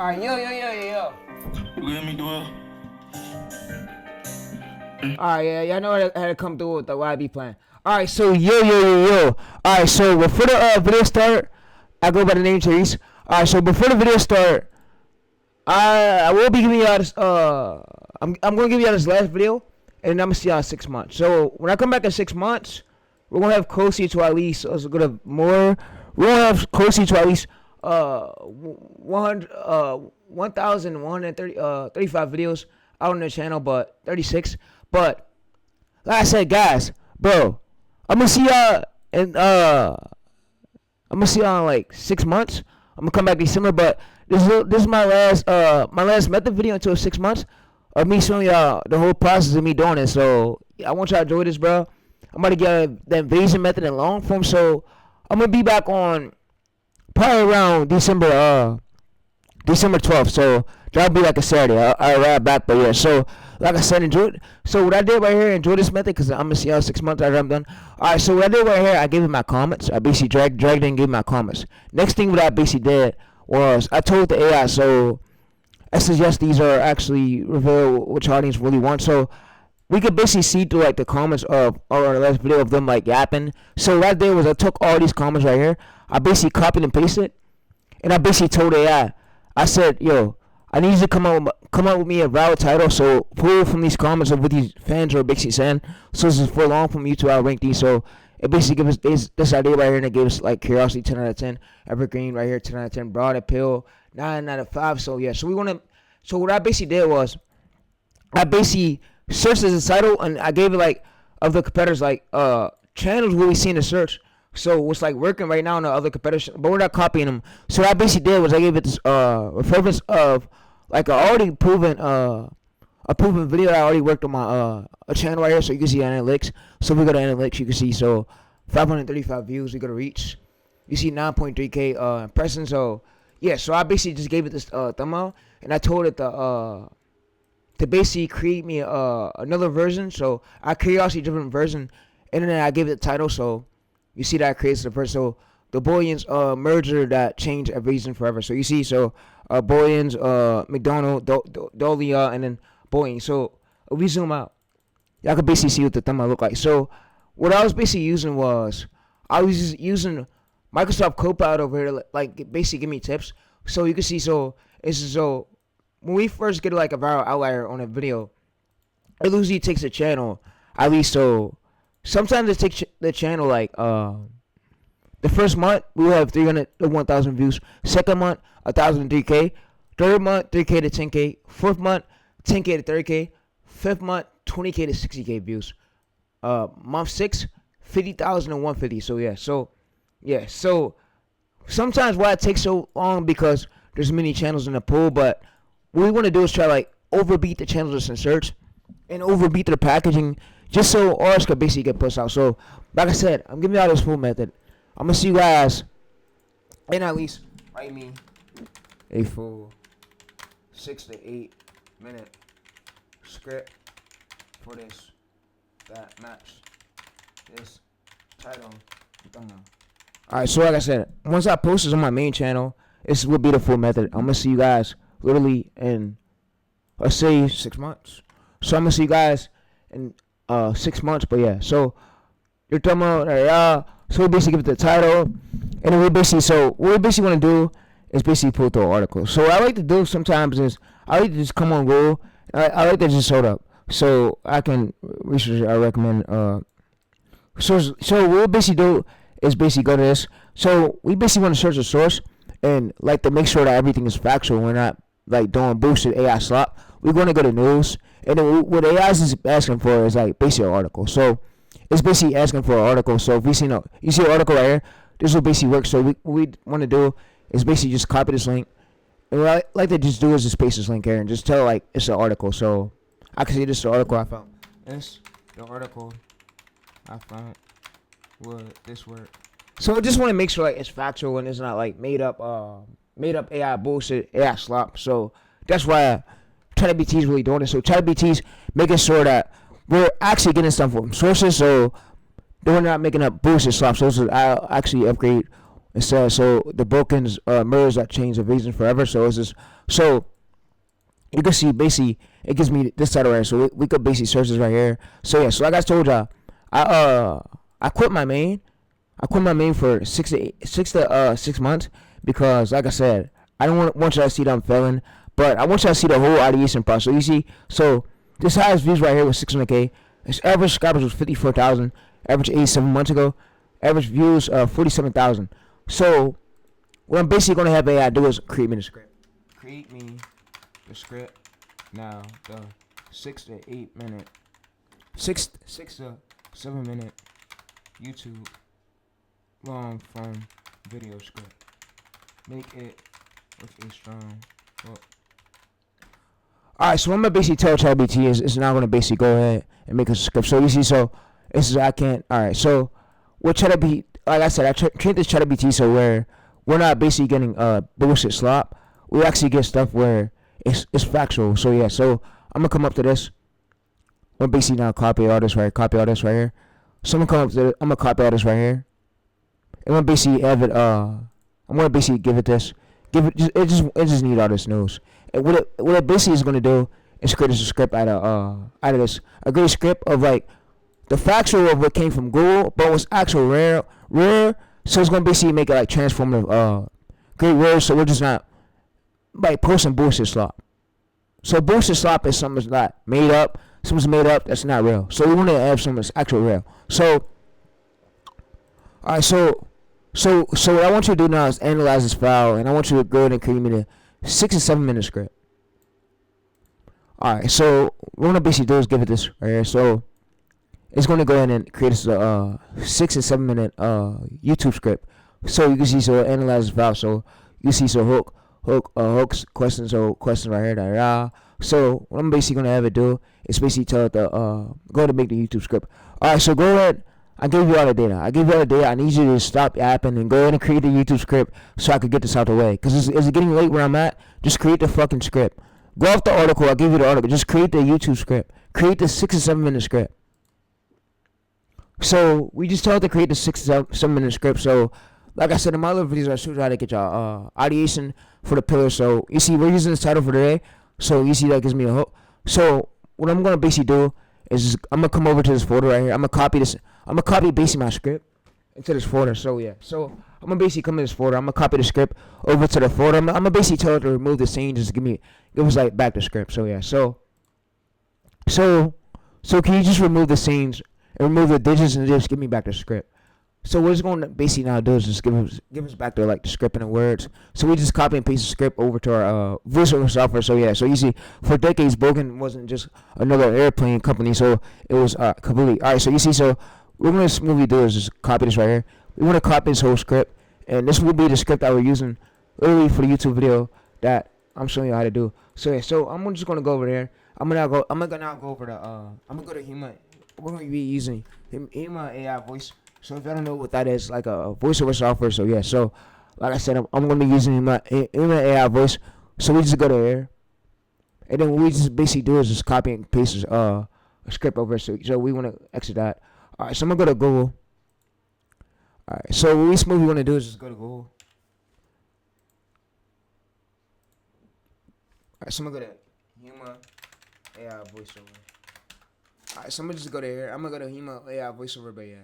Alright, yo. You let me do it. Alright, yeah, y'all know how to come through with the YB plan. Alright, so yo. Alright, so before the video start, I go by the name TayReese. Alright, so before the video start, I will be giving y'all this, I'm gonna give y'all this last video, and I'm gonna see y'all in 6 months. So when I come back in 6 months, we're gonna have closer to at least, we're gonna have closer to at least 1,135 videos out on the channel, but 36. But like I said, guys, bro, I'm gonna see y'all in like 6 months. I'm gonna come back December, but this is my last method video until 6 months of me showing y'all the whole process of me doing it. So I want y'all to enjoy this, bro. I'm about to get the invasion method in long form, so I'm gonna be back on probably around December 12th. So that'll be like a Saturday. I'll ride back, but yeah. So like I said, enjoy it. So what I did right here, enjoy this method, because I'm gonna see y'all in 6 months after I'm done. Alright, so what I did right here, I gave it my comments. I basically dragged and gave my comments. Next thing what I basically did was I told the AI, so I suggest these are actually reveal which audience really wants. So we could basically see through like the comments of our last video of them like yapping. So what I did was I took all these comments right here, I basically copied and pasted it, and I basically told AI, I said, yo, I need you to come up with me a valid title. So pull from these comments of what these fans are basically saying. So this is for long from YouTube. I'll rank these. So it basically gives us this idea right here, and it gives like curiosity 10 out of 10, evergreen right here 10 out of 10, broad appeal 9 out of 5. So yeah, so what I basically did was I basically searched as a title, and I gave it like of the competitors like channels where we seen the search. So what's like working right now in the other competitors, but we're not copying them. So what I basically did was I gave it this reference of like a already proven video that I already worked on my a channel right here. So you can see analytics. So we go to analytics, you can see so 535 views we go to reach. You see 9.3k impressions. So yeah, so I basically just gave it this thumbnail, and I told it to basically create me another version. So I curiosity driven version, and then I gave it the title. So you see that I created the first, so the Boyens merger that changed Aviation forever. So you see, so Boyens, McDonald, Dolia, and then Boeing. So if we zoom out, y'all can basically see what the thumbnail look like. So what I was basically using was I was just using Microsoft Copilot over here to like basically give me tips. So you can see, so it's so when we first get like a viral outlier on a video, it usually takes a channel at least so. Sometimes it takes the channel like the first month we will have 300 to 1,000 views. Second month 1,000 to 3K. Third month 3K to 10K. Fourth month 10K to 30K. Fifth month 20K to 60K views. Month 6 50,000 to 150. So yeah. So sometimes why it takes so long because there's many channels in the pool, but what we want to do is try like overbeat the channels that's in search and overbeat their packaging, just so ours could basically get pushed out. So, like I said, I'm giving y'all this full method. I'm going to see you guys in at least write me a full 6 to 8 minute script for this that match this title thumbnail. Alright, so like I said, once I post this on my main channel, this will be the full method. I'm going to see you guys literally in, let's say, 6 months. So I'm going to see you guys in 6 months, but yeah, so you're talking about so we basically give it the title, and then what we basically want to do is basically pull through an article. So what I like to do sometimes is I like to just come on Google, I like to just hold up so I can research. I recommend so what we basically do is basically go to this. So we basically want to search a source and like to make sure that everything is factual. We're not like doing bullshit AI slop. We're going to go to news, and then what AI is asking for is like basically an article. So it's basically asking for an article. So if you see an article right here, this will basically work. So what we want to do is basically just copy this link, and what I like to just do is just paste this link here and just tell like it's an article. So I can see this is the article I found. This the article I found. Would this work? So I just want to make sure like it's factual and it's not like made up AI bullshit, AI slop. So that's why ChatGPT is really doing it. So ChatGPT is making sure that we're actually getting stuff from sources, so we're not making up bullshit slop. So I'll actually upgrade It says so the broken mirrors that change the vision forever. So it's just so you can see basically it gives me this title right here. So we could basically search this right here. So yeah, so like I told y'all, I quit my main. I quit my main for 6 months because like I said, I don't want y'all to see that I'm failing, but I want y'all to see the whole ideation process. So you see, so this highest views right here was 600K. Its average subscribers was 54,000. Average 87 months ago. Average views 47,000. So what I'm basically gonna have AI do is create me the script. Create me the script now. The 6 to 8 minute, 6 to 7 minute YouTube long form video script. Make it with a strong hook. Alright, so what I'm gonna basically tell ChatGPT is it's not gonna basically go ahead and make a script. So you see, so this is I can't. Alright, so with ChatGPT, like I said, I trained this ChatGPT so where we're not basically getting bullshit slop. We actually get stuff where it's factual. So yeah, so I'm gonna come up to this. I'm gonna basically now copy all this right here. So I'm gonna come up to I'm gonna copy all this right here. I'm gonna basically have it. I'm gonna basically give it this. It just need all this news. And what it basically is gonna do is create a script out of this a great script of like the factual of what came from Google, but was actual rare. So it's gonna basically make it like transformative, great words. So we're just not like posting bullshit slop. So bullshit slop is something that's not made up. Something's made up that's not real. So we want to have something that's actual real. So, alright, so what I want you to do now is analyze this file, and I want you to go ahead and create me the 6 to 7 minute script. Alright, so what we're gonna basically do is give it this right here. So it's gonna go ahead and create this 6 to 7 minute YouTube script. So you can see, so analyze this file. So you see, so hooks, questions, so questions right here. So what I'm basically gonna have it do is basically tell it to go ahead and make the YouTube script. Alright, so go ahead. I gave you all the data. I need you to stop yapping and go ahead and create the YouTube script so I could get this out the way. Because is it getting late where I'm at? Just create the fucking script. Go off the article. I'll give you the article. Just create the YouTube script. Create the 6 to 7 minute script. So we just told to create the 6 to 7 minute script. So like I said in my other videos, I showed you how to get y'all ideation for the pillar. So you see, we're using this title for today. So you see that gives me a hook. So what I'm gonna basically do is I'm gonna come over to this folder right here. I'm gonna copy this. I'm gonna copy basically my script into this folder. So yeah. So I'm gonna basically come to this folder. I'm gonna copy the script over to the folder. I'm gonna basically tell it to remove the scene. Just give us like back the script. So yeah. So can you just remove the scenes and remove the digits and just give me back the script? So what it's going to basically now do is just give us back the like the script and the words. So we just copy and paste the script over to our voiceover software. So yeah, so you see, for decades, Bogan wasn't just another airplane company. So it was completely all right. So you see, so what we're going to smoothly do is just copy this right here. We want to copy this whole script, and this will be the script that we're using literally for the YouTube video that I'm showing you how to do. So yeah, so I'm just going to go over there. I'm gonna go over the I'm gonna go to human. We're going to be using human AI voice. So if I don't know what that is, like a voiceover software. So yeah, so like I said, I'm gonna be using my AI voice. So we just go to here, and then what we just basically do is just copy and paste a script over. So we want to exit that. All right, so I'm gonna go to Google. All right, so what we smoothly want to do is just go to Google. All right, so I'm gonna go to human AI voiceover. All right, so I'm gonna just go to here. I'm gonna go to human AI voiceover, but yeah.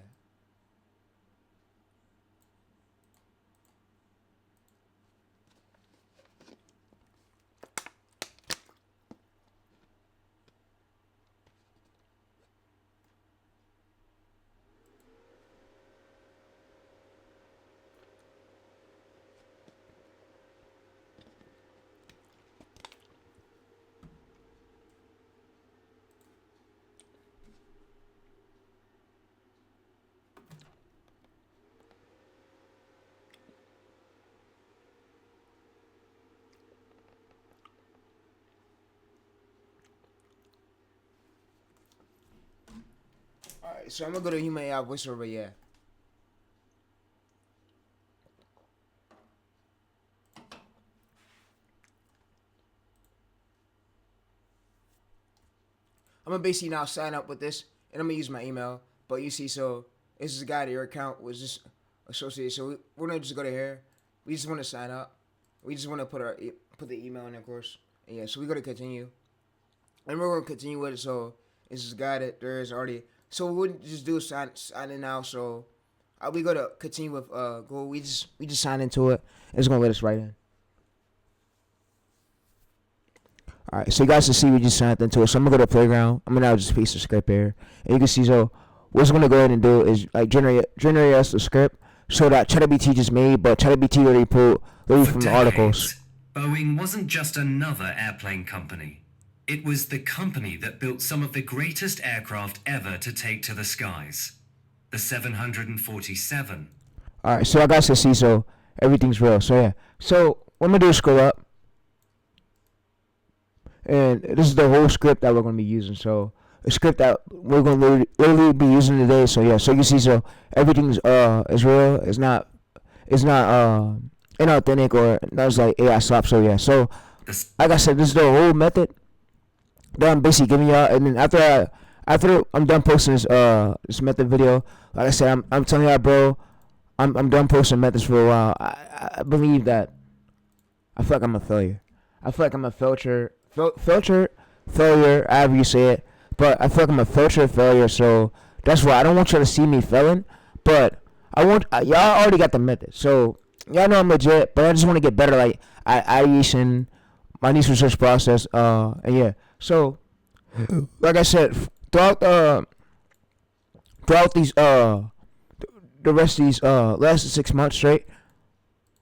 Alright, so I'm gonna go to human AI voiceover, yeah. I'm gonna basically now sign up with this, and I'm gonna use my email. But you see, so this is a guy that your account was just associate. So we're gonna just go to here. We just want to sign up. We just want to put the email in, of course. And yeah, so we go to continue, and we're gonna continue with it. So it's this guy that there is already. So we wouldn't just do sign in now. So we go to continue with go. We just sign into it. And it's gonna let us right in. All right, so you guys can see we just signed into it. So I'm gonna go to the playground. I'm gonna now just paste the script here, and you can see. So what's gonna go ahead and do is like generate us the script so that ChatGPT just made, but ChatGPT already pulled from the articles. Boeing wasn't just another airplane company. It was the company that built some of the greatest aircraft ever to take to the skies. The 747. All right, so I guys can see. So everything's real. So yeah. So what I'm gonna do is scroll up. And this is the whole script that we're going to be using. So a script that we're going to literally be using today. So yeah, so you can see, so everything's is real. It's not inauthentic or not like AI slop. So yeah, so like I said, this is the whole method that I'm basically giving y'all. And then after I'm done posting this method video, like I said, I'm telling y'all, bro, I'm done posting methods for a while. I believe that I feel like I'm a failure. I feel like I'm a failure, however you say it. But I feel like I'm a failure, so that's why I don't want y'all to see me failing. But I want y'all already got the method, so y'all know I'm legit. But I just want to get better, like ideation, my niche research process, and yeah. So, like I said, throughout these the rest of these last 6 months straight,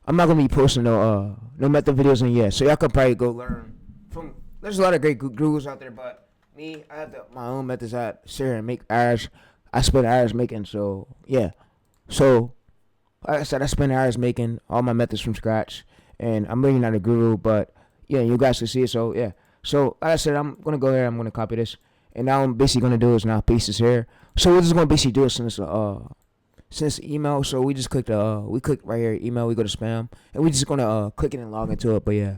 I'm not gonna be posting no method videos in yet. So y'all can probably go learn from. There's a lot of great gurus out there, but me, I have my own methods. I sit here and make hours. I spend hours making. So yeah. So like I said, I spend hours making all my methods from scratch, and I'm really not a guru, but yeah, you guys can see it. So yeah. So like I said, I'm gonna go here. I'm gonna copy this, and now I'm basically gonna do is now paste this here. So we're just gonna basically do it since email. So we just click we click right here, email. We go to spam, and we just gonna click it and log into it. But yeah.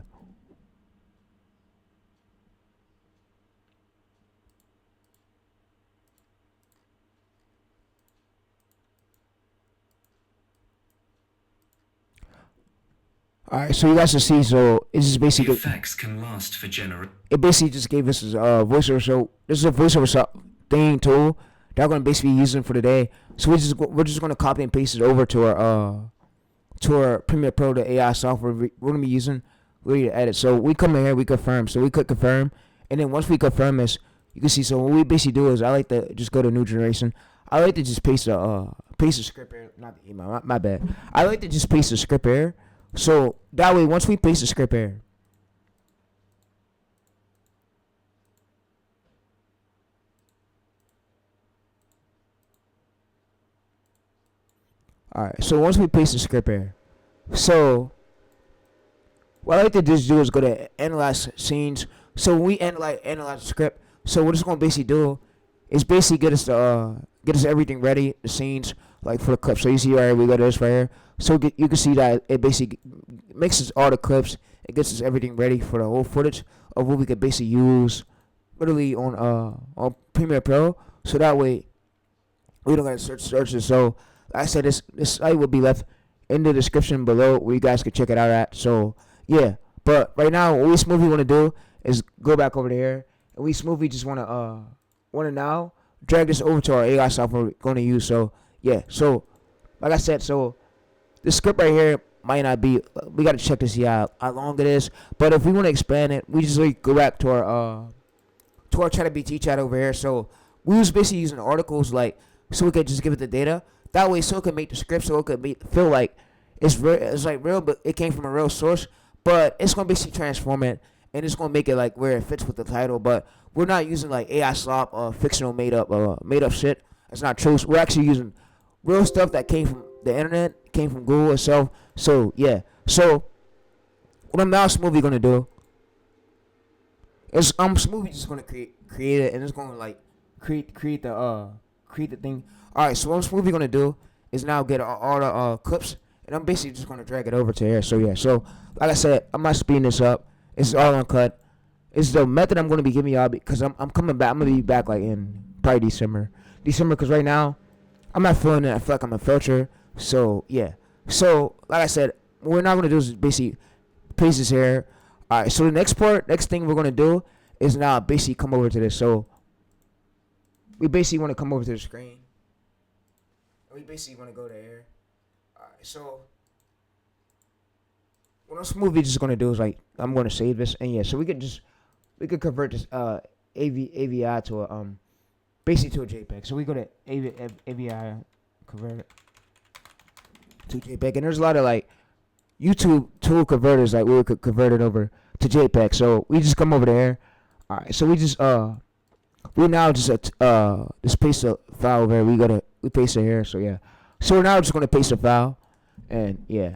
Alright, so you guys can see, so it's just basically the effects can last for it basically just gave us a voiceover. So this is a voiceover thing tool that we're gonna basically be using for today. So we're just gonna copy and paste it over to our Premiere Pro, the AI software we're gonna be using really to edit. So we come in here, we confirm. So we click confirm, and then once we confirm this, you can see. So what we basically do is I like to just go to new generation. I like to just paste the script here, not the email. My bad. I like to just paste the script here. So that way, once we paste the script here, alright. So once we paste the script here, so what I like to just do is go to analyze scenes. So when we analyze the script, so what it's gonna basically do is basically get us everything ready, the scenes like for the clip. So you see right here, we go to this right here. So you can see that it basically mixes all the clips. It gets us everything ready for the whole footage of what we could basically use literally on Premiere Pro. So that way we don't gotta search it. So like I said, this site will be left in the description below where you guys can check it out at. So yeah, but right now what we smoothly want to do is go back over there, and we smoothly just want to now drag this over to our AI software we're going to use. So yeah, so like I said, so the script right here might not be. We got to check to see how long it is. But if we want to expand it, we just like go back to our ChatGPT chat over here. So we was basically using articles like so we could just give it the data. That way, so it could make the script, so it could feel like it's real. It's like real, but it came from a real source. But it's gonna basically transform it, and it's gonna make it like where it fits with the title. But we're not using like AI slop or fictional made up shit. That's not true. So we're actually using real stuff that came from the internet, came from Google itself. So yeah. So what I'm now smoothly gonna do is smoothly just gonna create it, and it's gonna like create the thing. All right. So what I'm smoothly gonna do is now get all the clips, and I'm basically just gonna drag it over to here. So yeah. So like I said, I'm not speeding this up. It's all uncut. It's the method I'm gonna be giving y'all because I'm coming back. I'm gonna be back like in probably December. Because right now I'm not feeling it. I feel like I'm a filter. So yeah. So like I said, what we're not gonna do is basically paste this here. All right. So the next thing we're gonna do is now basically come over to this. So we basically want to come over to the screen. We basically want to go there. All right. So what else movie just gonna do is like I'm gonna save this and yeah. So we could convert this AVI to a basically to a JPEG. So we go to AVI convert it to JPEG, and there's a lot of like YouTube tool converters like we could convert it over to JPEG. So we just come over there. All right. So we now just paste a file over here. We paste it here. So yeah. So we're now just gonna paste a file, and yeah.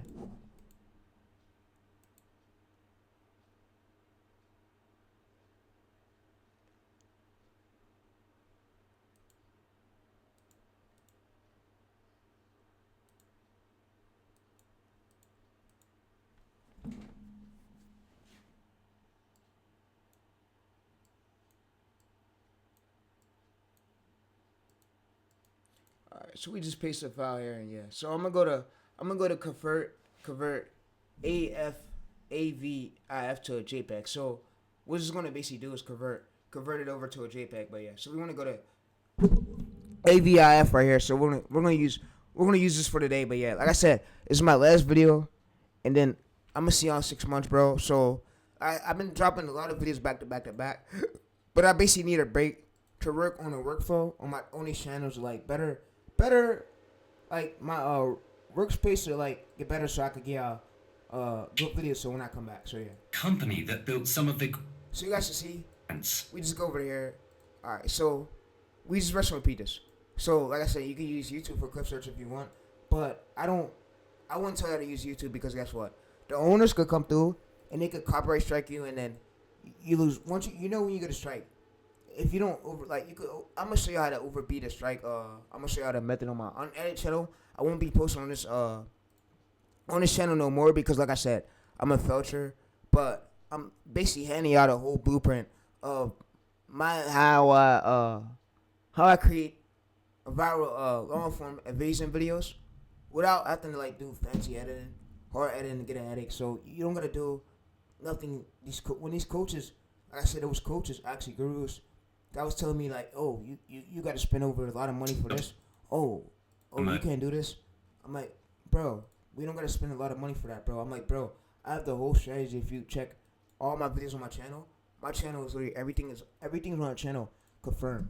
All right. So we just paste a file here, and yeah. So I'm gonna go to convert AVIF to a JPEG. So what it's gonna basically do is convert it over to a JPEG. But yeah. So we want to go to AVIF right here. So we're gonna use this for today. But yeah, like I said, this is my last video, and then I'm gonna see y'all in 6 months, bro. So I've been dropping a lot of videos back to back to back, but I basically need a break to work on a workflow on these channels, like better like my workspace to like get better so I could get good videos. So when I come back, so yeah. Company that built some of the So you guys can see, grants. we just go over here. All right, so we just rest and repeat this. So like I said, you can use YouTube for clip search if you want, but I wouldn't tell you to use YouTube because guess what? The owners could come through and they could copyright strike you, and then you lose. Once you know when you get a strike. If you don't over like you could, I'm gonna show you how to overbeat a strike. I'm gonna show you how to method on my unedited channel. I won't be posting on this channel no more because like I said, I'm a felcher, but I'm basically handing out a whole blueprint of how I create a viral long form evasion videos without having to like do fancy editing, hard editing to get a headache. So you don't gotta do nothing. When these coaches, like I said, it was coaches, actually gurus, that was telling me like, oh, you got to spend over a lot of money for this. Oh, you can't do this. I'm like, bro, we don't got to spend a lot of money for that, bro. I'm like, bro, I have the whole strategy. If you check all my videos on my channel is literally everything is on our channel confirmed.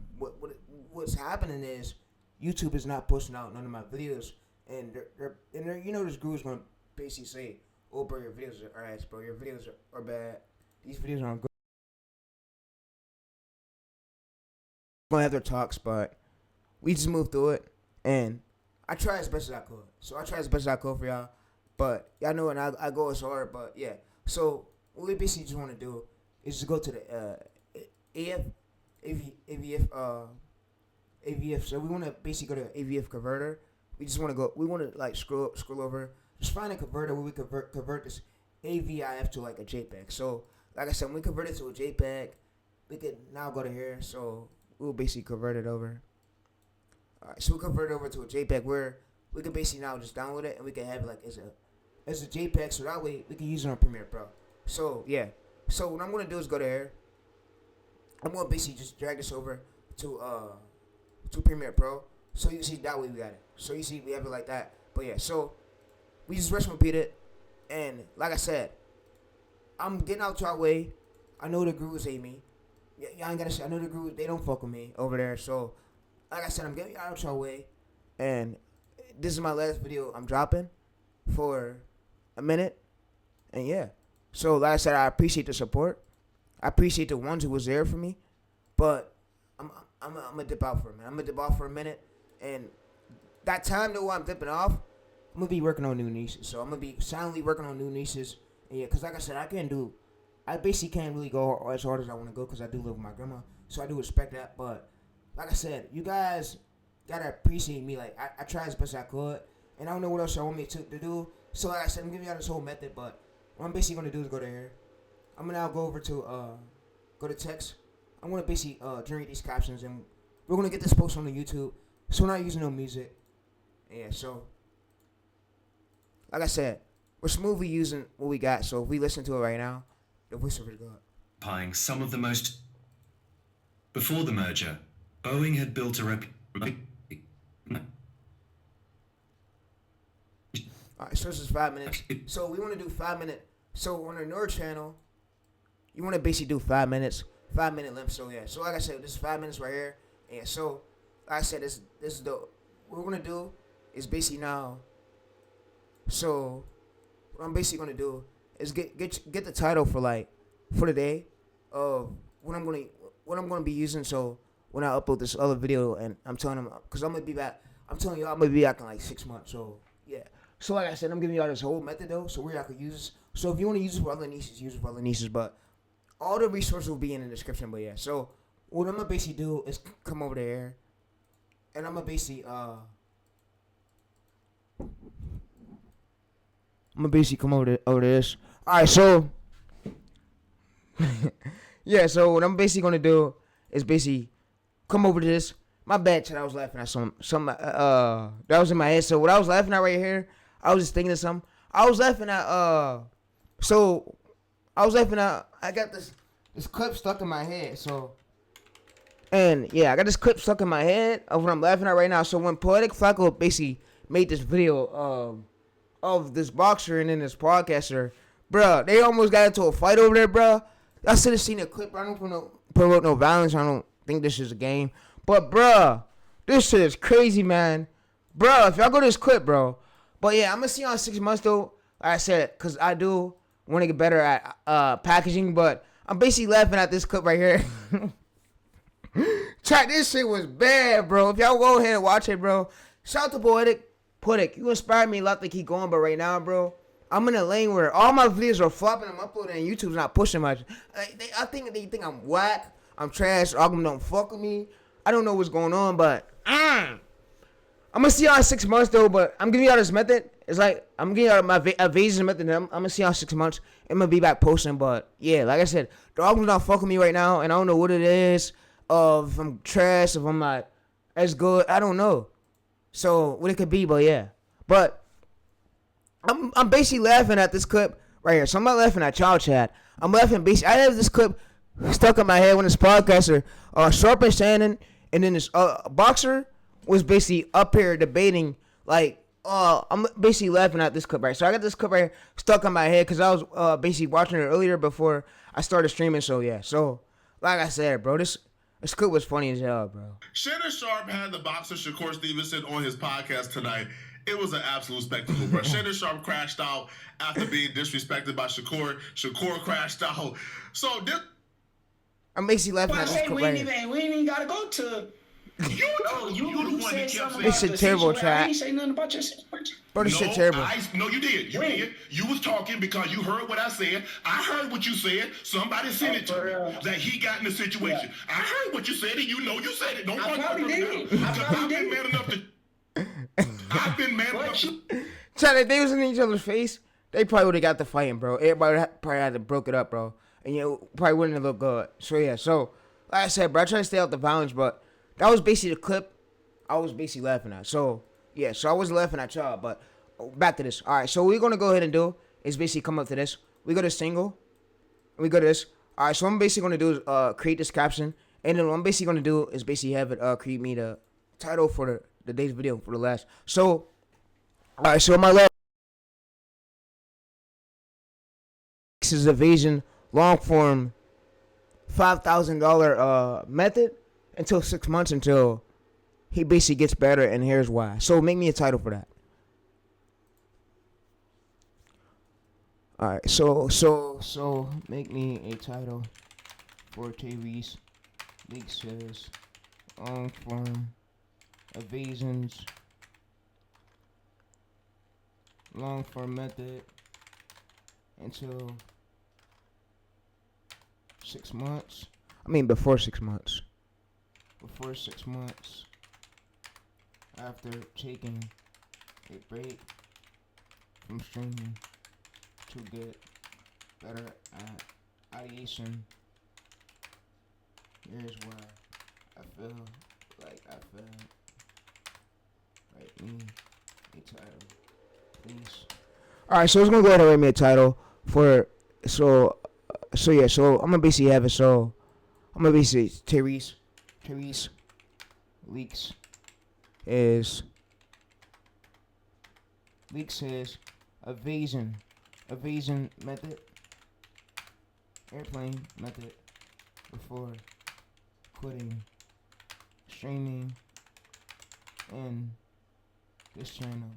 What's happening is YouTube is not pushing out none of my videos, and they're you know this guru is gonna basically say, oh, bro, your videos are ass, bro. Your videos are bad. These videos aren't good. Gonna have their talks, but we just moved through it, and I try as best as I could. So I try as best as I could for y'all, but y'all know, and I go as hard, but yeah. So what we basically just want to do is just go to the AVF. So we want to basically go to AVF converter. We just want to go. We want to like scroll over. Just find a converter where we convert this AVIF to like a JPEG. So like I said, when we convert it to a JPEG, we could now go to here. So we'll basically convert it over. Alright, so we'll convert it over to a JPEG where we can basically now just download it and we can have it like as a JPEG, so that way we can use it on Premiere Pro. So yeah. So what I'm gonna do is go to here. I'm gonna basically just drag this over to Premiere Pro. So you see that way we got it. So you see we have it like that. But yeah, so we just rest and repeat it. And like I said, I'm getting out your way. I know the gurus hate me. Y'all ain't gotta say. I know the group, they don't fuck with me over there. So, like I said, I'm getting out your way. And this is my last video I'm dropping for a minute. And yeah. So, like I said, I appreciate the support. I appreciate the ones who was there for me. But I'm gonna dip out for a minute. I'm gonna dip off for a minute. And that time though while I'm dipping off, I'm gonna be working on new niches. So I'm gonna be silently working on new niches. And yeah, cause like I said, I basically can't really go as hard as I want to go because I do live with my grandma. So I do respect that. But like I said, you guys gotta appreciate me. Like I try as best I could, and I don't know what else y'all want me to do. So like I said, I'm giving y'all this whole method. But what I'm basically gonna do is go to here. I'm gonna now go over to go to text. I'm gonna basically generate these captions, and we're gonna get this post on the YouTube. So we're not using no music. Yeah. So like I said, we're smoothly using what we got. So if we listen to it right now, the voice is really good. Occupying some of the most. Before the merger, Boeing had built a reputation. Alright, so this is 5 minutes. So we want to do 5 minute. So on the Nerd channel, you want to basically do 5 minutes, 5 minute length. So yeah. So like I said, this is 5 minutes right here. And so like I said, this is the what we're gonna do is basically now. So what I'm basically gonna do is get the title for the day of what I'm gonna be using. So when I upload this other video, and I'm telling them, because I'm gonna be back. I'm telling y'all I'm gonna be back in like 6 months. So yeah. So like I said, I'm giving y'all this whole method though, so where y'all could use this. So if you want to use it for other niches, use it for other niches. But all the resources will be in the description. But yeah. So what I'm gonna basically do is come over there, and I'm gonna basically come over this. All right. So yeah. So what I'm basically gonna do is basically come over to this. My bad, chat. I was laughing at some that was in my head. So what I was laughing at right here, I was just thinking of something. I was laughing at I got this clip stuck in my head. So and yeah, I got this clip stuck in my head of what I'm laughing at right now. So when Poetic Flacco basically made this video of this boxer and then this podcaster, bruh, they almost got into a fight over there, bruh. I should have seen a clip. I don't promote no violence. I don't think this is a game. But, bruh, this shit is crazy, man. Bruh, if y'all go to this clip, bro. But, yeah, I'm going to see y'all in 6 months, though. Like I said, because I do want to get better at packaging. But I'm basically laughing at this clip right here. Chat, this shit was bad, bro. If y'all go ahead and watch it, bro. Shout out to Poetic. Poetic, you inspired me a lot to keep going. But right now, bro, I'm in a lane where all my videos are flopping. I'm uploading and YouTube's not pushing much. I think they think I'm whack. I'm trash. All of them don't fuck with me. I don't know what's going on, but I'm gonna see y'all in 6 months though. But I'm giving y'all this method. It's like I'm giving y'all my evasion method. I'm gonna see y'all in 6 months. I'm gonna be back posting. But yeah, like I said, the album's not fucking me right now, and I don't know what it is. If I'm trash, if I'm not as good, I don't know. So what it could be, but yeah. But I'm basically laughing at this clip right here. So I'm not laughing at y'all, chat. I'm laughing basically. I have this clip stuck in my head when this podcaster, Sharp and Shannon, and then this boxer was basically up here debating. Like, I'm basically laughing at this clip right. So I got this clip right here stuck in my head because I was basically watching it earlier before I started streaming. So yeah. So like I said, bro, this clip was funny as hell, bro. Shannon Sharp had the boxer Shakur Stevenson on his podcast tonight. It was an absolute spectacle, bro. Shannon Sharp crashed out after being disrespected by Shakur. Shakur crashed out. So this. I'm basically laughing at this clip right here. We ain't even gotta go to. You said something. This shit terrible, chat. I ain't say nothing about your situation. Bro, this shit terrible. No, you did. You did. You was talking because you heard what I said. I heard what you said. Somebody sent it to me that he got in the situation. Yeah. I heard what you said, and you know you said it. Don't I probably did. I've been man enough to. I've been man enough to. Chat, if they was in each other's face, they probably would have got the fighting, bro. Everybody probably had to broke it up, bro. And probably wouldn't have looked good. So yeah, so like I said, bro, I try to stay out the violence, but that was basically the clip I was basically laughing at. So yeah, so I was laughing at y'all, but back to this. All right, so what we're gonna go ahead and do is basically come up to this. We go to single, we go to this. All right, so what I'm basically gonna do is create this caption, and then what I'm basically gonna do is basically have it create me the title for the day's video for the last. So all right, so my last is evasion long form $5,000 method until 6 months until he basically gets better, and here's why. So make me a title for that. All right, so make me a title for TayReese. League says long form evasions long form method until 6 months. I mean before 6 months. Before 6 months. After taking a break from streaming to get better at ideation. Here's why I feel like I failed. Write me a title, please. All right, so it's gonna go ahead and rate me a title for so yeah. So I'm gonna basically have it. So I'm gonna basically TayReese leaks his evasion method, airplane method before quitting streaming in this channel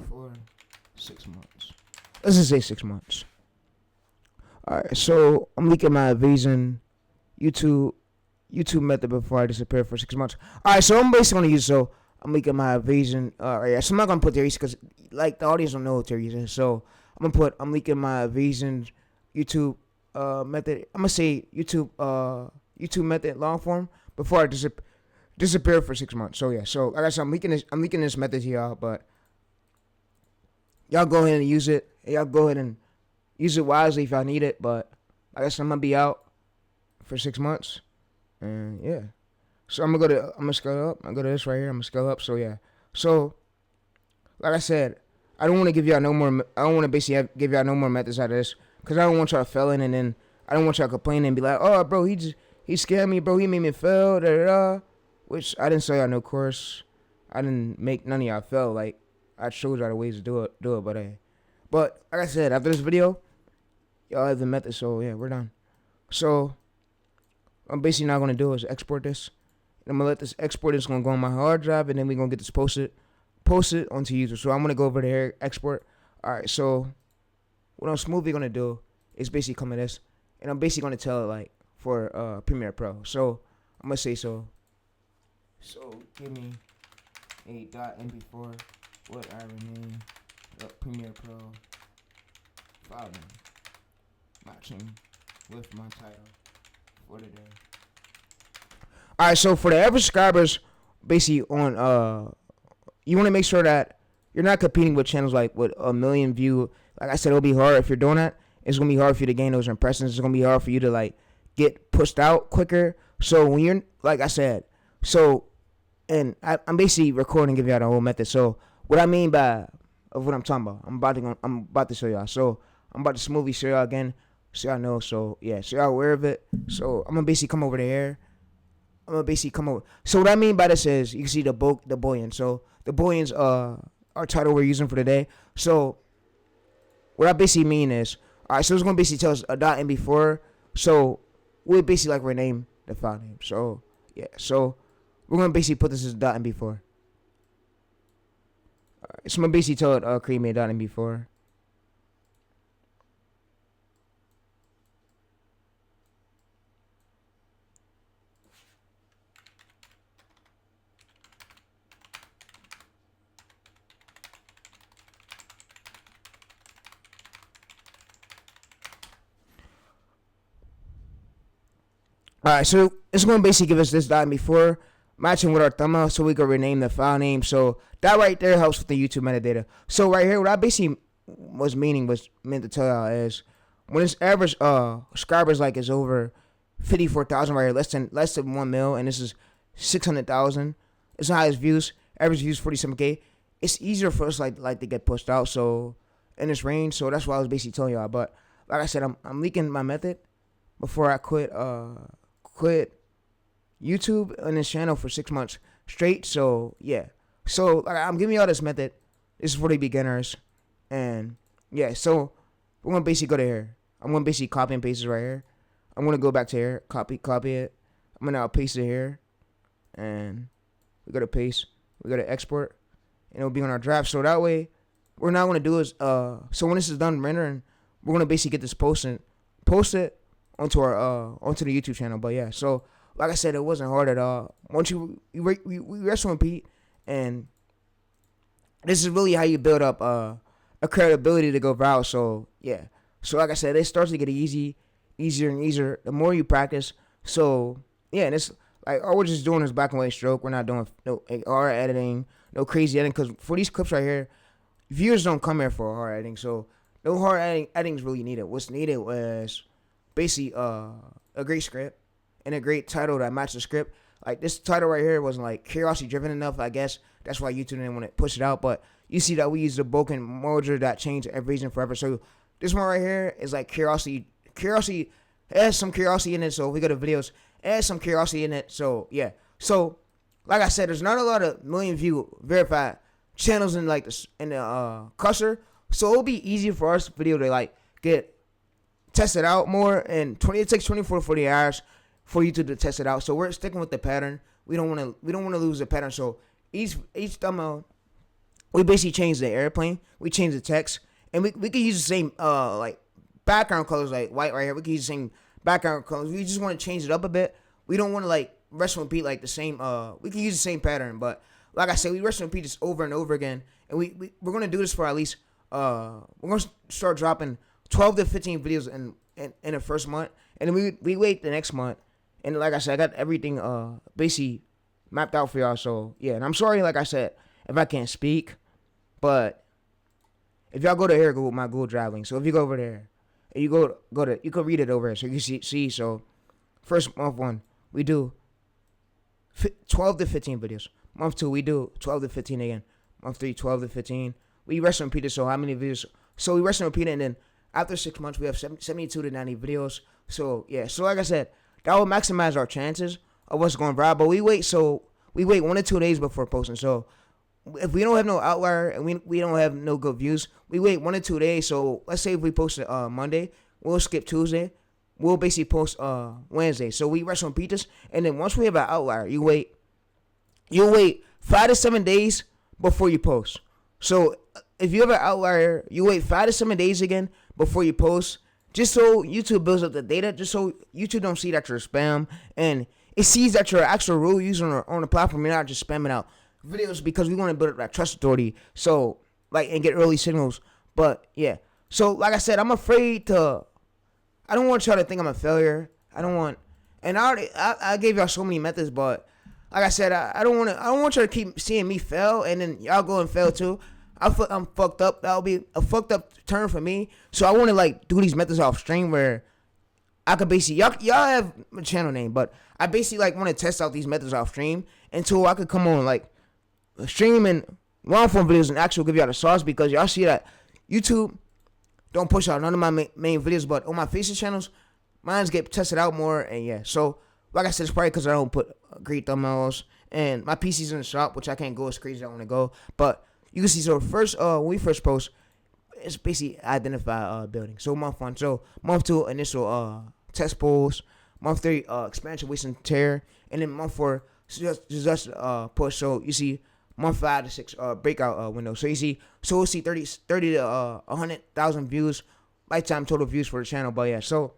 for 6 months. Let's just say 6 months. Alright, so I'm leaking my evasion YouTube method before I disappear for 6 months. Alright, so I'm basically gonna use I'm leaking my evasion. Yeah, so I'm not gonna put TayReese because like the audience don't know what TayReese is. So I'm leaking my evasion YouTube method. I'm gonna say YouTube method long form before I disappear for 6 months. So yeah, so like I said, I'm leaking this method here, y'all, but y'all go ahead and use it. Y'all go ahead and use it wisely if y'all need it. But like I said, I'm gonna be out for 6 months, and yeah. So I'm gonna scale up. I'm gonna go to this right here. I'm gonna scale up. So yeah. So like I said, I don't want to give y'all no more. I don't want to basically give y'all no more methods out of this because I don't want y'all failing, and then I don't want y'all complaining and be like, oh, bro, he scared me, bro. He made me fail. Da da da. Which I didn't sell y'all no course. I didn't make none of y'all fail. Like I showed y'all the ways to do it. But like I said, after this video, y'all have the method. So yeah, we're done. So I'm basically not gonna do is export this. I'm gonna let this export. It's gonna go on my hard drive, and then we're gonna get this posted onto YouTube. So I'm gonna go over there, export. All right. So what I'm smoothly gonna do is basically come to this, and I'm basically gonna tell it like for Premiere Pro. So I'm gonna say so. So give me a .mp4 what I rename Premiere Pro file name matching with my title for today. Alright, so for the average subscribers, basically on you want to make sure that you're not competing with channels like with a million view. Like I said, it'll be hard if you're doing that. It's gonna be hard for you to gain those impressions. It's gonna be hard for you to like get pushed out quicker. So when you're like I said, and I'm basically recording, give y'all the whole method. So what I mean by of what I'm talking about, I'm about to show y'all. So I'm about to smoothly show y'all again, so y'all know. So yeah, so y'all aware of it. So I'm gonna basically come over to here. So what I mean by this is you can see the bullion. So the bullion's our title we're using for today. So what I basically mean is, all right, so it's gonna basically tell us a .mp4. So we'll basically like rename the file name. So yeah, so we're gonna basically put this as .mp4. All right, so I'm gonna basically tell it create me a .mp4. Alright, so it's going to basically give us this .mp4 matching with our thumbnail so we can rename the file name. So that right there helps with the YouTube metadata. So right here, what I basically was meant to tell y'all is when this average subscribers like is over 54,000 right here, less than 1 mil, and this is 600,000. It's the highest views. Average views 47K. It's easier for us like to get pushed out. So in this range, so that's why I was basically telling y'all. But like I said, I'm leaking my method before I quit YouTube on this channel for 6 months straight. So yeah, so I'm giving y'all this method. This is for the beginners, and yeah, so we're gonna basically go to here. I'm gonna basically copy and paste it right here. I'm gonna go back to here, copy it. I'm gonna now paste it here, and we go to paste. We go to export, and it'll be on our draft. So that way, what we're now gonna do is so when this is done rendering, we're gonna basically get this post it onto the YouTube channel. But yeah, so like I said, it wasn't hard at all. Once we wrestle and Pete, and this is really how you build up a credibility to go viral. So yeah, so like I said, it starts to get easier and easier the more you practice. So yeah, and it's like all we're just doing is black and white stroke. We're not doing no hard editing, no crazy editing, because for these clips right here, viewers don't come here for hard editing. So no hard editing is really needed. What's needed was basically a great script and a great title that matched the script. Like this title right here wasn't like curiosity driven enough, I guess. That's why YouTube didn't want to push it out. But you see that we use the broken merger that changed Aviation forever. So this one right here is like curiosity. Curiosity, it has some curiosity in it. So if we go to videos, it has some curiosity in it. So yeah. So like I said, there's not a lot of million view verified channels in like this in the cluster. So it'll be easy for us video to like get tested out more. And it takes 24 to 40 hours for YouTube to test it out. So we're sticking with the pattern. We don't want to lose the pattern. So each thumbnail, we basically change the airplane. We change the text, and we could use the same like background colors, like white right here. We could use the same background colors. We just want to change it up a bit. We don't want to like rest and repeat like the same. We can use the same pattern, but like I said, we rest and repeat this over and over again. And we're gonna do this for at least we're gonna start dropping 12 to 15 videos in the first month, and then we wait the next month. And like I said, I got everything basically mapped out for y'all. So yeah, and I'm sorry, like I said, if I can't speak, but if y'all go to here, go my Google Drive link. So if you go over there, and you go to, you can read it over here. So you can see. So first month one, we do 12 to 15 videos. Month two, we do 12 to 15 again. Month three, 12 to 15. We rest and repeat it. So how many videos? So we rest and repeat it, and then after 6 months, we have 72 to 90 videos. So yeah. So like I said, that will maximize our chances of what's going viral. But we wait 1 to 2 days before posting. So if we don't have no outlier and we don't have no good views, we wait 1 to 2 days. So let's say if we post it Monday, we'll skip Tuesday. We'll basically post Wednesday. So we rest on repeat, and then once we have an outlier, you'll wait 5 to 7 days before you post. So if you have an outlier, you wait 5 to 7 days again before you post, just so YouTube builds up the data, just so YouTube don't see that you're spam, and it sees that you're an actual real user on the platform. You're not just spamming out videos, because we want to build up that trust authority. So like, and get early signals. But yeah, so like I said, I'm afraid to. I don't want y'all to think I'm a failure. I don't want, and I gave y'all so many methods, but like I said, I don't want y'all to keep seeing me fail, and then y'all go and fail too. I'm fucked up. That'll be a fucked up turn for me. So I want to like do these methods off stream where I could basically y'all have a channel name, but I basically like want to test out these methods off stream until I could come on like stream and long form videos and actually give y'all the sauce, because y'all see that YouTube don't push out none of my main videos, but on my faces channels, mine's get tested out more. And yeah, so like I said, it's probably because I don't put great thumbnails, and my PC's in the shop, which I can't go as crazy as I want to go. But you can see, so first, when we first post, it's basically identify building. So month one, so month two, initial test polls. Month three, expansion, waste and tear, and then month four, just push. So you see, month 5 to 6 breakout window. So you see, so we'll see 30 to 100,000 views, lifetime total views for the channel. But yeah, so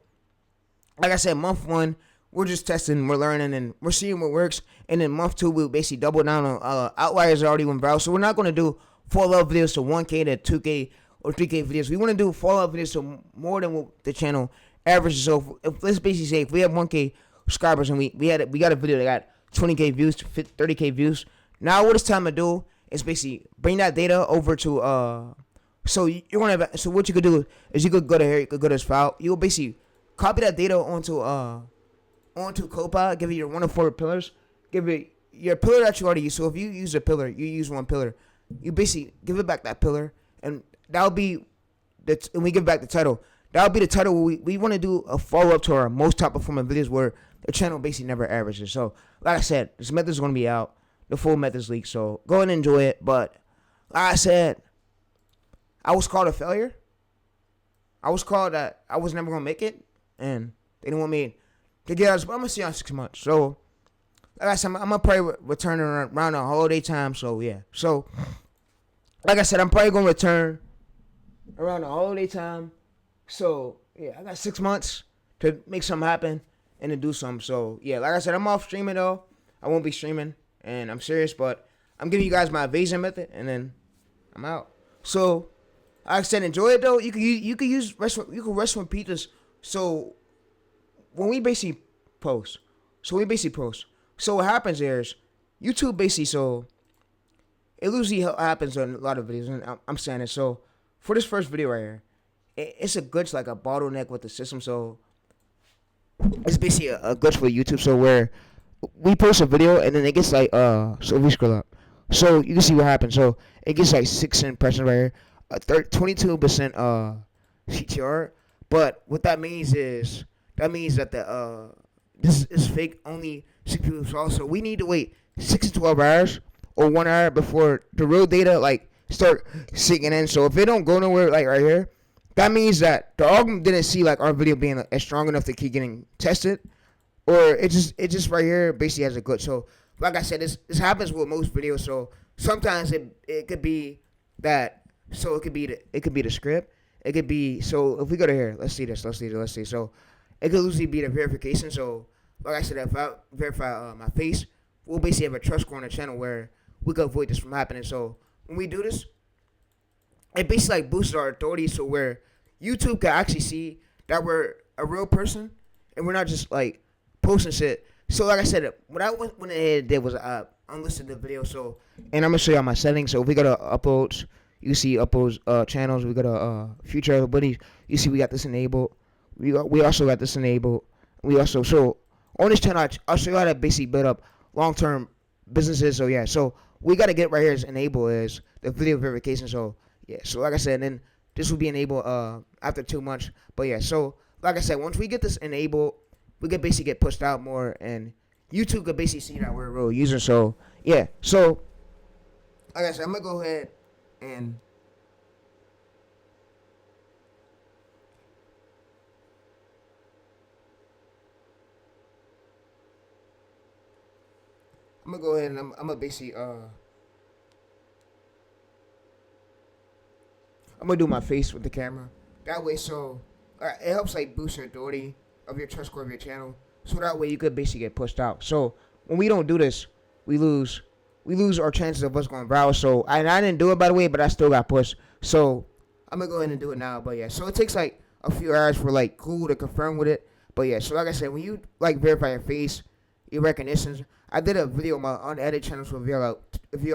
like I said, month one, we're just testing, we're learning, and we're seeing what works. And then month two, we'll basically double down on outliers that already went viral. So we're not going to do follow-up videos to 1K to 2K or 3K videos. We want to do follow-up videos to more than what the channel averages. So if let's basically say if we have 1K subscribers and we got a video that got 20K views to 30K views, now what it's time to do is basically bring that data over to so you're gonna have, so what you could do is you could go to here, you could go to this file, you'll basically copy that data onto Copilot, give it your 1 of 4 pillars, give it your pillar that you already use. So if you use a pillar, you use one pillar, you basically give it back that pillar, and that'll be and we give back the title. That'll be the title where we want to do a follow-up to our most top performing videos where the channel basically never averages. So like I said, this method's going to be out. The full methods leak. So go and enjoy it. But like I said, I was called a failure. I was called that I was never going to make it. And they didn't want me to get out. But I'm going to see you in 6 months. So like I said, I'm going to probably return around the holiday time. So yeah. So like I said, I'm probably going to return around the holiday time. So yeah, I got 6 months to make something happen and to do something. So yeah, like I said, I'm off streaming though. I won't be streaming, and I'm serious, but I'm giving you guys my evasion method, and then I'm out. So like I said, enjoy it though. You can rest and repeat this. So when we basically post, so what happens there is YouTube basically, so it usually happens on a lot of videos, and I'm saying it. So for this first video right here, it's a glitch, like a bottleneck with the system. So it's basically a glitch for YouTube. So where we post a video and then it gets like so we scroll up. So you can see what happens. So it gets like 6 impressions right here, 22% CTR. But what that means is that the this is fake. Only 6 people saw. So we need to wait 6 to 12 hours or 1 hour before the real data like start sinking in. So if it don't go nowhere like right here, that means that the algorithm didn't see like our video being strong enough to keep getting tested, or it just right here basically has a glitch. So like I said, this happens with most videos. So sometimes it could be that. So it could be the script. It could be, so if we go to here, let's see this. So it could usually be the verification. So like I said, if I verify my face, we'll basically have a trust score on the channel where we could avoid this from happening. So when we do this, it basically like boosts our authority, so where YouTube can actually see that we're a real person and we're not just like posting shit. So like I said, what I went ahead and did was unlisted the video. So, and I'm gonna show y'all my settings. So if we go to uploads, you see uploads channels. We go to future everybody. You see we got this enabled. We also got this enabled. We also, so on this channel I'll show you how to basically build up long term businesses. So yeah, so we gotta get right here is enable is the video verification. So yeah, so like I said, and then this will be enabled after 2 months. But yeah, so like I said, once we get this enabled, we can basically get pushed out more, and YouTube could basically see that we're a real user. So yeah, so like I said, I'm gonna go ahead and I'm gonna basically I'm gonna do my face with the camera. That way, so it helps like boost your authority of your trust score of your channel. So that way you could basically get pushed out. So when we don't do this, we lose our chances of us going viral. So I didn't do it, by the way, but I still got pushed. So I'm gonna go ahead and do it now. But yeah, so it takes like a few hours for like Google to confirm with it. But yeah, so like I said, when you like verify your face, your recognitions, I did a video on my unedited channel. So if y'all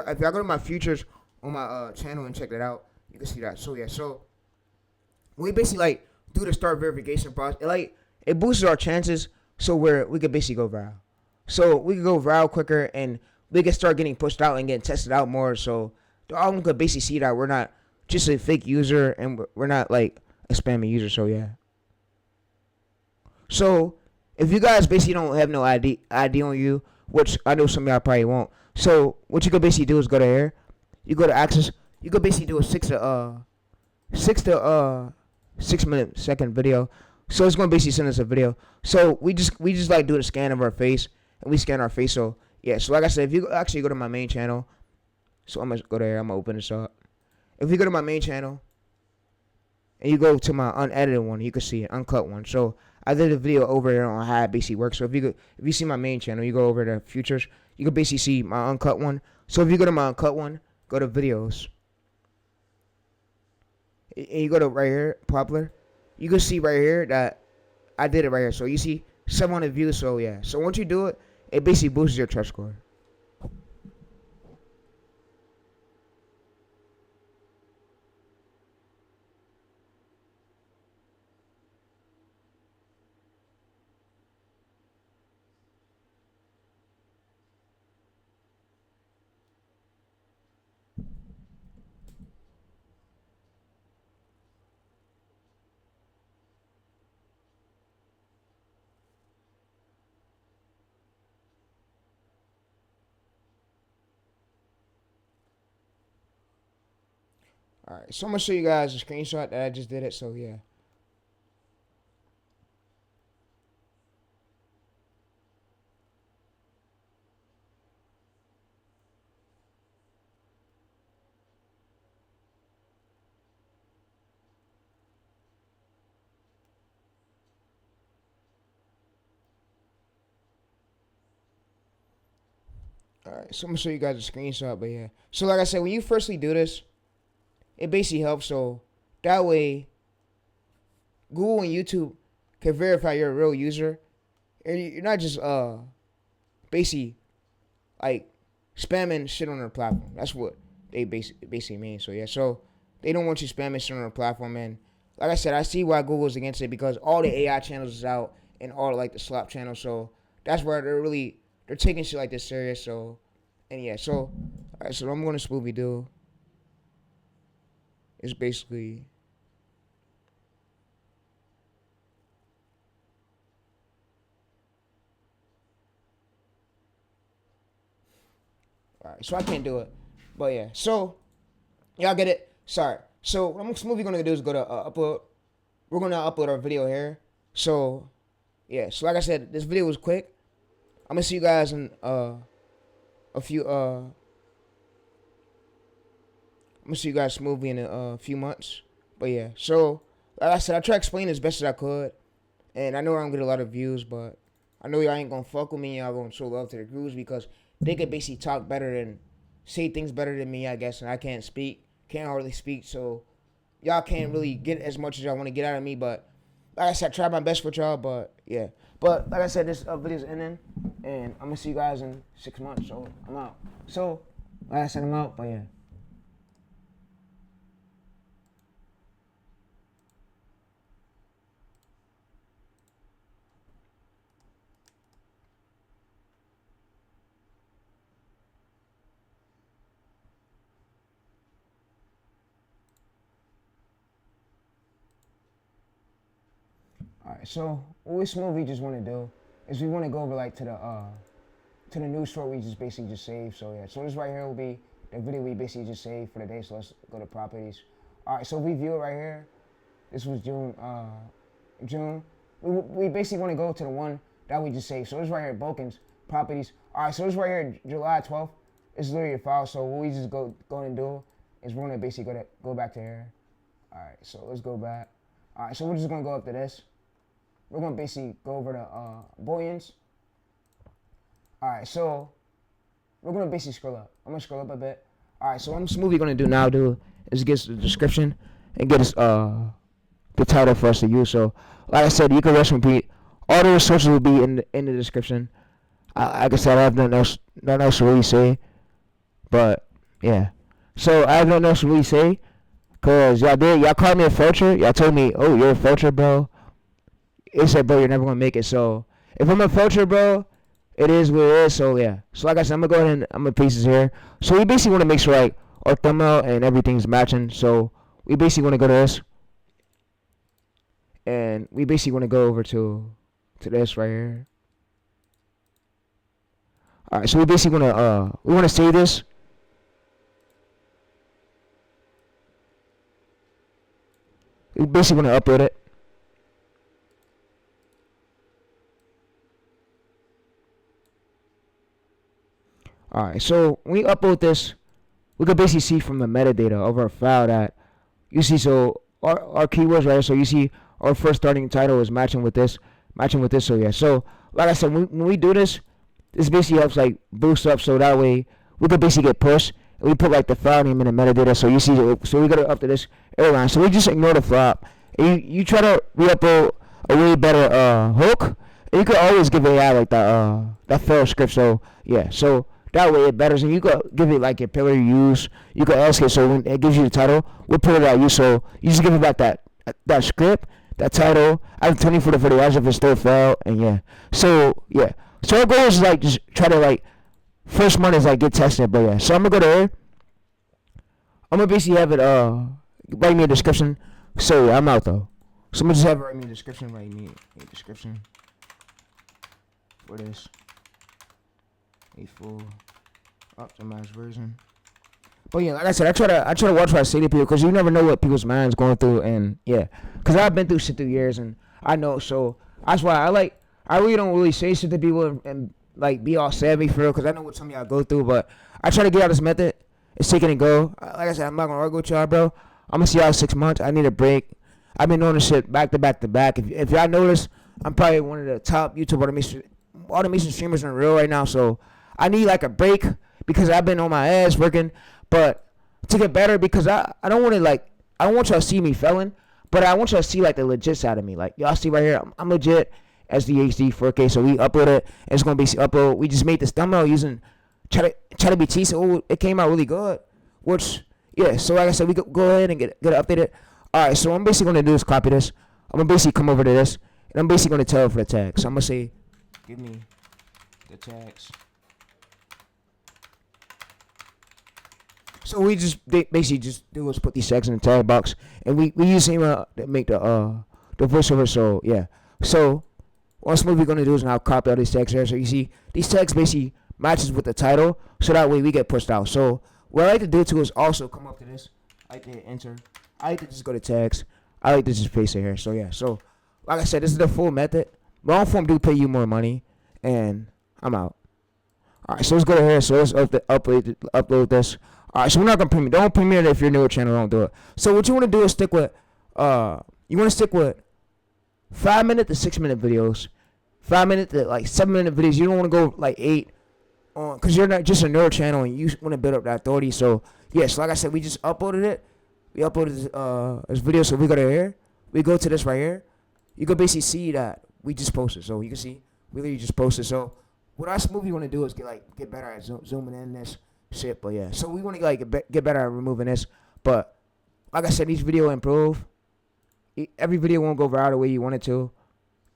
go to my futures on my channel and check that out, you can see that. So yeah, so we basically like do the start verification process. It boosts our chances, so we could basically go viral. So we could go viral quicker, and we can start getting pushed out and getting tested out more. So the algorithm could basically see that we're not just a fake user, and we're not like a spammy user. So yeah. So if you guys basically don't have no ID on you, which I know some of y'all probably won't. So what you could basically do is go to here. You go to access. You could basically do a 6 minute second video. So it's gonna basically send us a video. So we just like do the scan of our face, and we scan our face. So yeah, so like I said, if you actually go to my main channel, so I'm gonna go there, I'm gonna open this up. If you go to my main channel and you go to my unedited one, you can see an uncut one. So I did a video over here on how it basically works. So if you see my main channel, you go over to futures, you can basically see my uncut one. So if you go to my uncut one, go to videos. And you go to right here, popular. You can see right here that I did it right here. So you see 700 views. So yeah. So once you do it, it basically boosts your trust score. Alright, so I'm gonna show you guys a screenshot that I just did it, so yeah. Alright, so I'm gonna show you guys a screenshot, but yeah. So like I said, when you firstly do this, it basically helps, so that way Google and YouTube can verify you're a real user, and you're not just basically like spamming shit on their platform. That's what they basically mean. So yeah, so they don't want you spamming shit on their platform. And like I said, I see why Google's against it, because all the AI channels is out and all like the slop channels. So that's where they're taking shit like this serious. So and yeah, so Alright, so what I'm gonna smoothly do is basically alright, so I can't do it. But yeah, so y'all get it? Sorry. So what I'm smoothly gonna do is go to upload. We're gonna upload our video here. So yeah, so like I said, this video was quick. I'm gonna see you guys in a few I'm gonna see you guys smoothly in a few months. But yeah, so like I said, I try to explain as best as I could, and I know I don't get a lot of views, but I know y'all ain't gonna fuck with me. Y'all gonna show love to the groups because they could basically talk better than, say things better than me, I guess, and I can't hardly speak, so y'all can't really get as much as y'all want to get out of me. But like I said, I try my best for y'all. But yeah, but like I said, this video's ending, and I'm gonna see you guys in 6 months. So I'm out. So like I said, I'm out. But yeah. Alright, so what we smoothly just want to do is we want to go over like to the news story we just basically just saved. So yeah, so this right here will be the video we basically just saved for the day. So let's go to properties. Alright, so we view it right here. This was June. We basically want to go to the one that we just saved. So this right here, Boken's properties. Alright, so this right here, July 12th. It's literally your file. So what we just go and do is we're gonna basically go back to here. Alright, so let's go back. Alright, so we're just gonna go up to this. We're gonna basically go over to Boyens. Alright, so we're gonna basically scroll up. I'm gonna scroll up a bit. Alright, so what I'm smoothly gonna do now is get the description and get us the title for us to use. So like I said, you can rest and repeat. All the resources will be in the description. Like I said, I have nothing else to really say. But yeah. So I have nothing else to really say. Cause y'all called me a filter. Y'all told me, oh, you're a filter, bro. It said, bro, you're never gonna make it. So if I'm a filter, bro, it is what it is. So yeah. So like I said, I'm gonna go ahead and I'm gonna paste this here. So we basically want to make sure like our thumbnail and everything's matching. So we basically want to go to this, and we basically want to go over to this right here. All right. So we basically want to save this. We basically want to upload it. Alright, so when we upload this, we can basically see from the metadata of our file that you see, so our keywords right here, so you see our first starting title is matching with this, so yeah. So like I said, when we do this basically helps like boost up, so that way we could basically get pushed. And we put like the file name in the metadata, so you see, so we go up to this airline, so we just ignore the flop. And you try to re-upload a way better hook, and you could always give AI like that fail script, so yeah, so that way it betters, and you could give it like a pillar you use. You could ask it, so when it gives you the title, what pillar that I use, so you just give it back that script, that title. I'm telling you for the video as if it still failed, and yeah. So yeah, so our goal is like just try to like first month is like get tested, but yeah. So I'm gonna go to here. I'm gonna basically have it write me a description. So yeah, I'm out though. So I'm gonna just have it write me a description, for this. A full optimized version. But yeah, like I said, I try to watch what I say to people, because you never know what people's minds going through, and yeah, because I've been through shit through years, and I know, so that's why I really don't really say shit to people and like be all savvy for real, because I know what some of y'all go through, but I try to get out this method. It's take it and go. Like I said, I'm not gonna argue with y'all, bro. I'm gonna see y'all in 6 months. I need a break. I've been doing this shit back to back to back. If y'all notice, I'm probably one of the top YouTube automation streamers in the real right now, so I need like a break because I've been on my ass working, but to get better, because I don't want to like, I don't want y'all to see me failing, but I want y'all to see like the legit side of me. Like y'all see right here, I'm legit SDHD 4K, so we upload it, and it's gonna be upload. We just made this thumbnail using ChatGPT, so it came out really good, which yeah. So like I said, we go ahead and get it updated. All right, so what I'm basically gonna do is copy this. I'm gonna basically come over to this, and I'm basically gonna tell it for the tag. So I'm gonna say, give me the tags. So we just basically just do is put these tags in the tag box, and we use him to make the voiceover. So yeah. So what we're gonna do is now copy all these tags here. So you see these tags basically matches with the title, so that way we get pushed out. So what I like to do too is also come up to this. I like to enter. I like to just go to tags. I like to just paste it here. So yeah. So like I said, this is the full method. Long form do pay you more money, and I'm out. All right, so let's go to here. So let's upload this. All right, so we're not gonna premiere. Don't premiere it if you're new to the channel. Don't do it. So what you want to do is stick with you want to stick with 5-minute to 6-minute videos, 5-minute to like 7-minute videos. You don't want to go like 8 on, cause you're not just a newer channel and you want to build up that authority. So yes, like I said, we just uploaded it. We uploaded this video. So we go to here. We go to this right here. You can basically see that we just posted. So you can see we literally just posted. So what our movie want to do is get better at zooming in this shit. But yeah, so we want to get better at removing this. But like I said, each video improve. Every video won't go viral the way you want it to,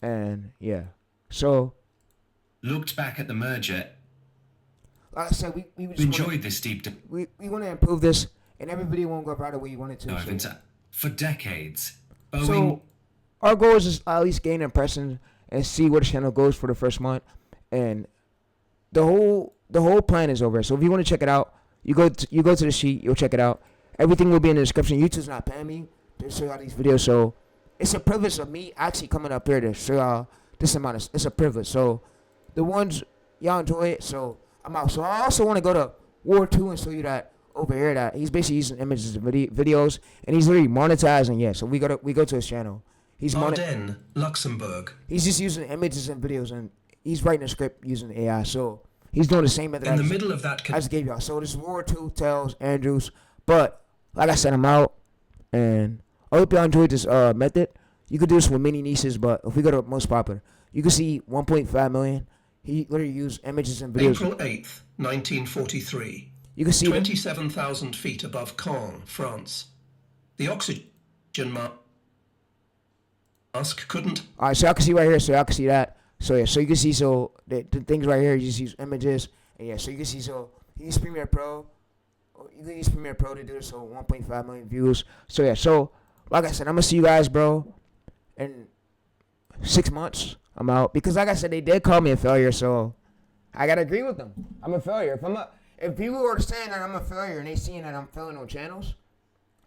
and yeah. So Looked back at the merger. like I said, we just Enjoyed this deep dive we want to improve this, and every video won't go viral the way you want it to. So, into for decades. Boeing so our goal is just at least gain impressions and see where the channel goes for the first month, and the whole plan is over. So if you want to check it out, you go to the sheet, you'll check it out. Everything will be in the description. YouTube's not paying me to show y'all these videos, so it's a privilege of me actually coming up here to show y'all this amount of. It's a privilege. So the ones y'all enjoy it, so I'm out. So I also want to go to War 2 and show you that over here that he's basically using images and videos, and he's literally monetizing. Yeah, so we go to his channel. He's Ardennes, Luxembourg. He's just using images and videos, and he's writing a script using AI. So he's doing the same method. In the middle of that, I just gave y'all. So this is War 2 tells Andrews, but like I said, I'm out, and I hope y'all enjoyed this method. You could do this with many niches, but if we go to most popular, you can see 1.5 million. He literally used images and videos. April 8th, 1943. You can see 27,000 feet above Caen, France. The oxygen mask couldn't. All right, so y'all can see right here. So y'all can see that. So yeah, so you can see the things right here. You just use images, and yeah, so you can see he used Premiere Pro. You can use Premiere Pro to do this. So 1.5 million views. So yeah, so like I said, I'm gonna see you guys, bro, in 6 months. I'm out because, like I said, they did call me a failure. So I gotta agree with them. I'm a failure. If people were saying that I'm a failure and they seeing that I'm failing on channels,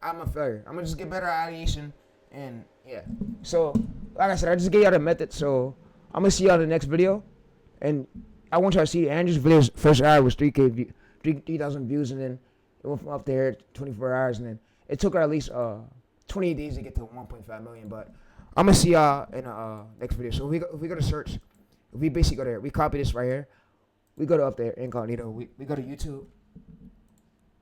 I'm a failure. I'm gonna just get better at ideation, and yeah. So like I said, I just gave y'all the method. So I'm gonna see y'all in the next video, and I want y'all to see Andrew's videos. First hour was 3,000 views, and then it went from up there 24 hours, and then it took her at least 28 days to get to 1.5 million. But I'm gonna see y'all in the next video. So if we go to search, if we basically go there, we copy this right here. We go to up there, incognito. We go to YouTube.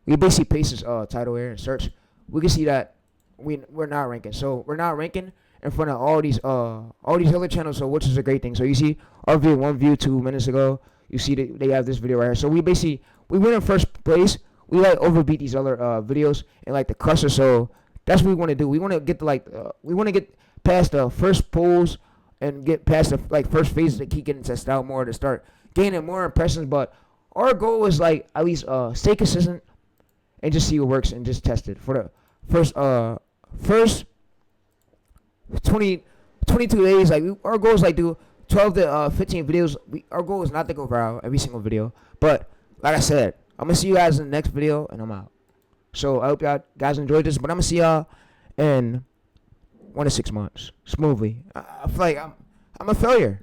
We basically paste this title here and search. We can see that we're not ranking. So we're not ranking in front of all these other channels. So which is a great thing. So you see our video, 1 view 2 minutes ago. You see they have this video right here. So we went in first place. We like overbeat these other videos and like the cluster. So that's what we want to do. We want to get get past the first polls and get past the first phases to keep getting tested out more to start gaining more impressions. But our goal is like at least stay consistent and just see what works and just test it for the first 22 days. Like our goal is like do 12 to 15 videos. Our goal is not to go viral every single video, but like I said, I'm gonna see you guys in the next video, and I'm out. So I hope y'all guys enjoyed this, but I'm gonna see y'all in 1 to 6 months smoothly. I feel like I'm a failure.